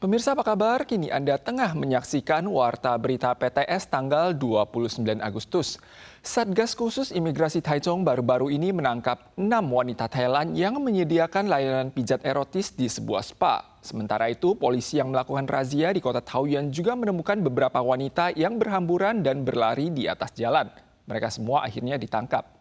Pemirsa apa kabar? Kini Anda tengah menyaksikan Warta Berita PTS tanggal 29 Agustus. Satgas Khusus Imigrasi Taichung baru-baru ini menangkap 6 wanita Thailand yang menyediakan layanan pijat erotis di sebuah spa. Sementara itu, polisi yang melakukan razia di kota Taoyuan juga menemukan beberapa wanita yang berhamburan dan berlari di atas jalan. Mereka semua akhirnya ditangkap.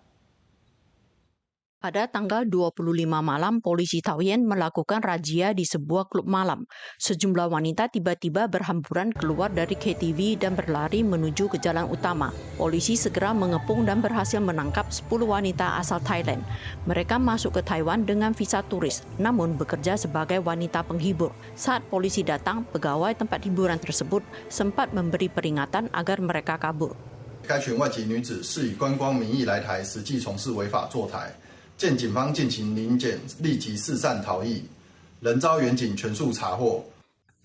Pada tanggal 25 malam, polisi Taoyuan melakukan razia di sebuah klub malam. Sejumlah wanita tiba-tiba berhamburan keluar dari KTV dan berlari menuju ke jalan utama. Polisi segera mengepung dan berhasil menangkap 10 wanita asal Thailand. Mereka masuk ke Taiwan dengan visa turis, namun bekerja sebagai wanita penghibur. Saat polisi datang, pegawai tempat hiburan tersebut sempat memberi peringatan agar mereka kabur. 该选外籍女子是以观光名义来台，实际从事违法坐台。见警方进行临检，立即四散逃逸，人遭远警全数查获。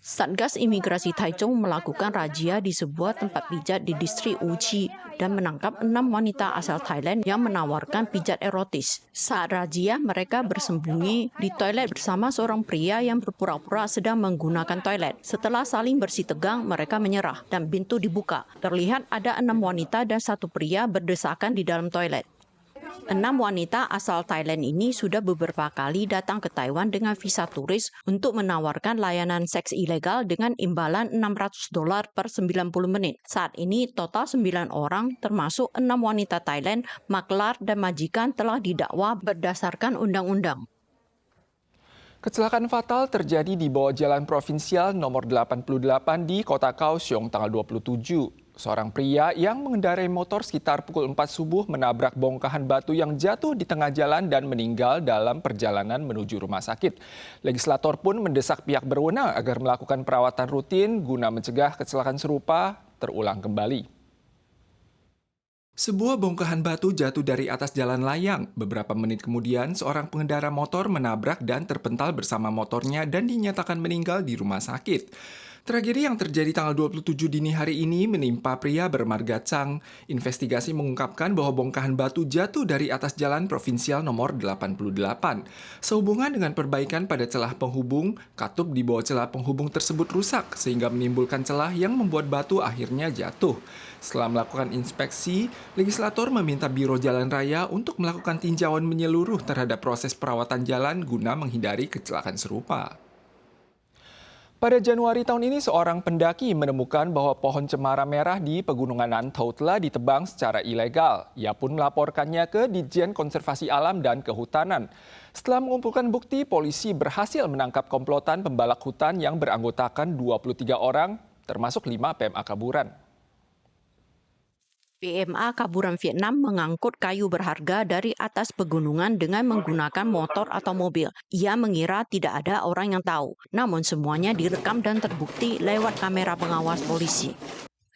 Satgas Imigrasi Taichung melakukan razia di sebuah tempat pijat di distrik Uchi dan menangkap 6 wanita asal Thailand yang menawarkan pijat erotis. Saat razia, mereka bersembunyi di toilet bersama seorang pria yang berpura-pura sedang menggunakan toilet. Setelah saling bersih tegang, mereka menyerah dan pintu dibuka. Terlihat ada 6 wanita dan 1 pria berdesakan di dalam toilet. 6 wanita asal Thailand ini sudah beberapa kali datang ke Taiwan dengan visa turis untuk menawarkan layanan seks ilegal dengan imbalan $600 per 90 menit. Saat ini total 9 orang termasuk 6 wanita Thailand, maklar dan majikan telah didakwa berdasarkan undang-undang. Kecelakaan fatal terjadi di bawah jalan provinsial nomor 88 di kota Kaohsiung tanggal 27. Seorang pria yang mengendarai motor sekitar pukul 4 subuh menabrak bongkahan batu yang jatuh di tengah jalan dan meninggal dalam perjalanan menuju rumah sakit. Legislator pun mendesak pihak berwenang agar melakukan perawatan rutin guna mencegah kecelakaan serupa terulang kembali. Sebuah bongkahan batu jatuh dari atas jalan layang. Beberapa menit kemudian, seorang pengendara motor menabrak dan terpental bersama motornya dan dinyatakan meninggal di rumah sakit. Tragedi yang terjadi tanggal 27 dini hari ini menimpa pria bermarga Chang. Investigasi mengungkapkan bahwa bongkahan batu jatuh dari atas jalan provinsial nomor 88. Sehubungan dengan perbaikan pada celah penghubung, katup di bawah celah penghubung tersebut rusak sehingga menimbulkan celah yang membuat batu akhirnya jatuh. Setelah melakukan inspeksi, legislator meminta Biro Jalan Raya untuk melakukan tinjauan menyeluruh terhadap proses perawatan jalan guna menghindari kecelakaan serupa. Pada Januari tahun ini, seorang pendaki menemukan bahwa pohon cemara merah di Pegunungan Nantou telah ditebang secara ilegal. Ia pun melaporkannya ke Ditjen Konservasi Alam dan Kehutanan. Setelah mengumpulkan bukti, polisi berhasil menangkap komplotan pembalak hutan yang beranggotakan 23 orang, termasuk 5 PMA kaburan. PMA Kaburan Vietnam mengangkut kayu berharga dari atas pegunungan dengan menggunakan motor atau mobil. Ia mengira tidak ada orang yang tahu, namun semuanya direkam dan terbukti lewat kamera pengawas polisi.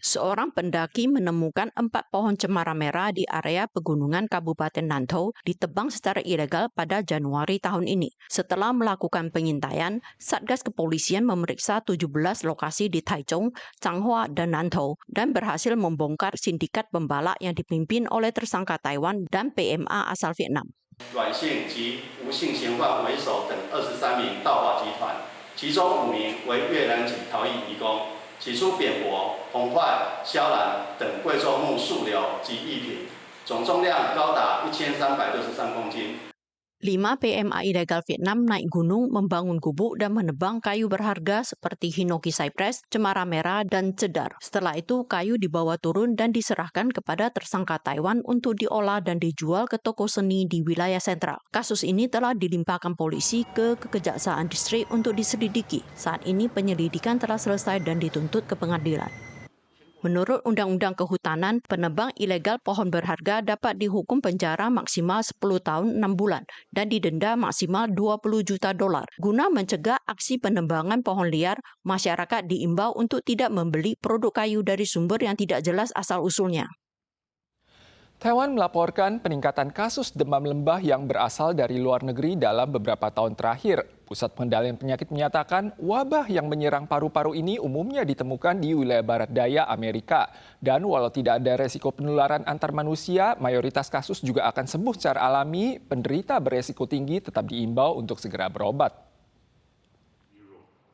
Seorang pendaki menemukan 4 pohon cemara merah di area pegunungan Kabupaten Nantou ditebang secara ilegal pada Januari tahun ini. Setelah melakukan pengintaian, Satgas Kepolisian memeriksa 17 lokasi di Taichung, Changhua, dan Nantou dan berhasil membongkar sindikat pembalak yang dipimpin oleh tersangka Taiwan dan PMA asal Vietnam. 阮姓及吴姓嫌犯为首等23名盗化集团，其中5名为越南籍逃逸移工。 起初扁柏、红桧、萧兰等贵重木树瘤及艺品，总重量高达1363公斤。 5 PMA ilegal Vietnam naik gunung, membangun gubuk dan menebang kayu berharga seperti hinoki cypress, cemara merah, dan cedar. Setelah itu, kayu dibawa turun dan diserahkan kepada tersangka Taiwan untuk diolah dan dijual ke toko seni di wilayah sentral. Kasus ini telah dilimpahkan polisi ke Kejaksaan Distrik untuk diselidiki. Saat ini penyelidikan telah selesai dan dituntut ke pengadilan. Menurut Undang-Undang Kehutanan, penebang ilegal pohon berharga dapat dihukum penjara maksimal 10 tahun 6 bulan dan didenda maksimal $20 juta. Guna mencegah aksi penebangan pohon liar, masyarakat diimbau untuk tidak membeli produk kayu dari sumber yang tidak jelas asal-usulnya. Taiwan melaporkan peningkatan kasus demam lembah yang berasal dari luar negeri dalam beberapa tahun terakhir. Pusat Pengendalian Penyakit menyatakan wabah yang menyerang paru-paru ini umumnya ditemukan di wilayah barat daya Amerika. Dan walau tidak ada resiko penularan antar manusia, mayoritas kasus juga akan sembuh secara alami. Penderita beresiko tinggi tetap diimbau untuk segera berobat.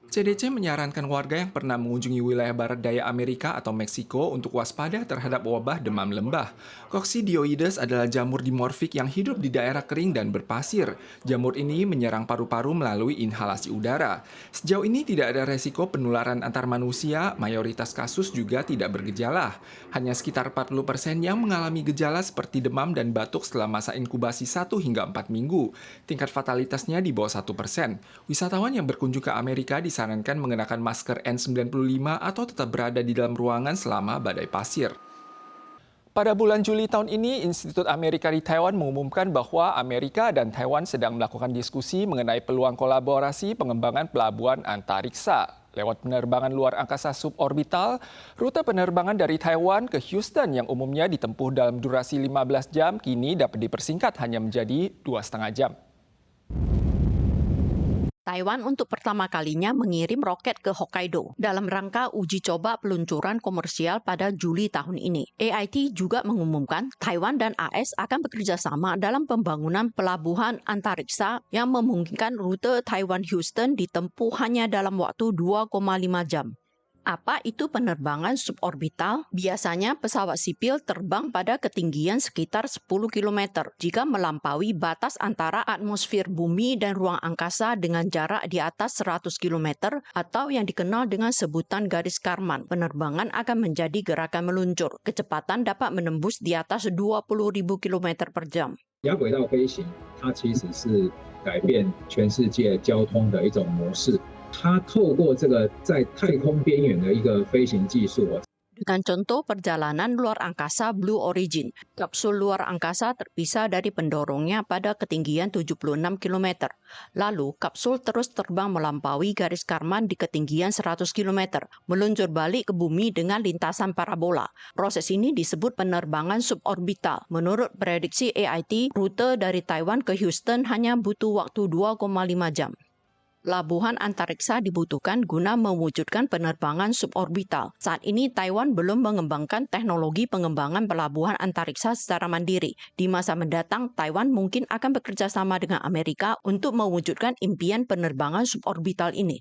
CDC menyarankan warga yang pernah mengunjungi wilayah barat daya Amerika atau Meksiko untuk waspada terhadap wabah demam lembah. Coccidioides adalah jamur dimorfik yang hidup di daerah kering dan berpasir. Jamur ini menyerang paru-paru melalui inhalasi udara. Sejauh ini tidak ada resiko penularan antar manusia, mayoritas kasus juga tidak bergejala. Hanya sekitar 40% yang mengalami gejala seperti demam dan batuk setelah masa inkubasi 1 hingga 4 minggu. Tingkat fatalitasnya di bawah 1%. Wisatawan yang berkunjung ke Amerika disarankan mengenakan masker N95 atau tetap berada di dalam ruangan selama badai pasir. Pada bulan Juli tahun ini, Institut Amerika di Taiwan mengumumkan bahwa Amerika dan Taiwan sedang melakukan diskusi mengenai peluang kolaborasi pengembangan pelabuhan antariksa. Lewat penerbangan luar angkasa suborbital, rute penerbangan dari Taiwan ke Houston yang umumnya ditempuh dalam durasi 15 jam kini dapat dipersingkat hanya menjadi 2,5 jam. Taiwan untuk pertama kalinya mengirim roket ke Hokkaido dalam rangka uji coba peluncuran komersial pada Juli tahun ini. AIT juga mengumumkan Taiwan dan AS akan bekerja sama dalam pembangunan pelabuhan antariksa yang memungkinkan rute Taiwan-Houston ditempuh hanya dalam waktu 2,5 jam. Apa itu penerbangan suborbital? Biasanya pesawat sipil terbang pada ketinggian sekitar 10 km jika melampaui batas antara atmosfer bumi dan ruang angkasa dengan jarak di atas 100 km atau yang dikenal dengan sebutan garis Karman. Penerbangan akan menjadi gerakan meluncur. Kecepatan dapat menembus di atas 20.000 km per jam. 亚轨道飞行，它其实是改变全世界交通的一种模式。它透过这个在太空边缘的一个飞行技术， Dengan contoh perjalanan luar angkasa Blue Origin, kapsul luar angkasa terpisah dari pendorongnya pada ketinggian 76 km. Lalu, kapsul terus terbang melampaui garis Karman di ketinggian 100 km, meluncur balik ke bumi dengan lintasan parabola. Proses ini disebut penerbangan suborbital. Menurut prediksi AIT, rute dari Taiwan ke Houston hanya butuh waktu 2,5 jam. Pelabuhan antariksa dibutuhkan guna mewujudkan penerbangan suborbital. Saat ini Taiwan belum mengembangkan teknologi pengembangan pelabuhan antariksa secara mandiri. Di masa mendatang, Taiwan mungkin akan bekerja sama dengan Amerika untuk mewujudkan impian penerbangan suborbital ini.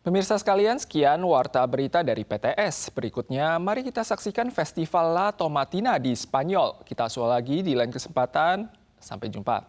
Pemirsa sekalian, sekian Warta Berita dari PTS. Berikutnya, mari kita saksikan Festival La Tomatina di Spanyol. Kita usul lagi di lain kesempatan. Sampai jumpa.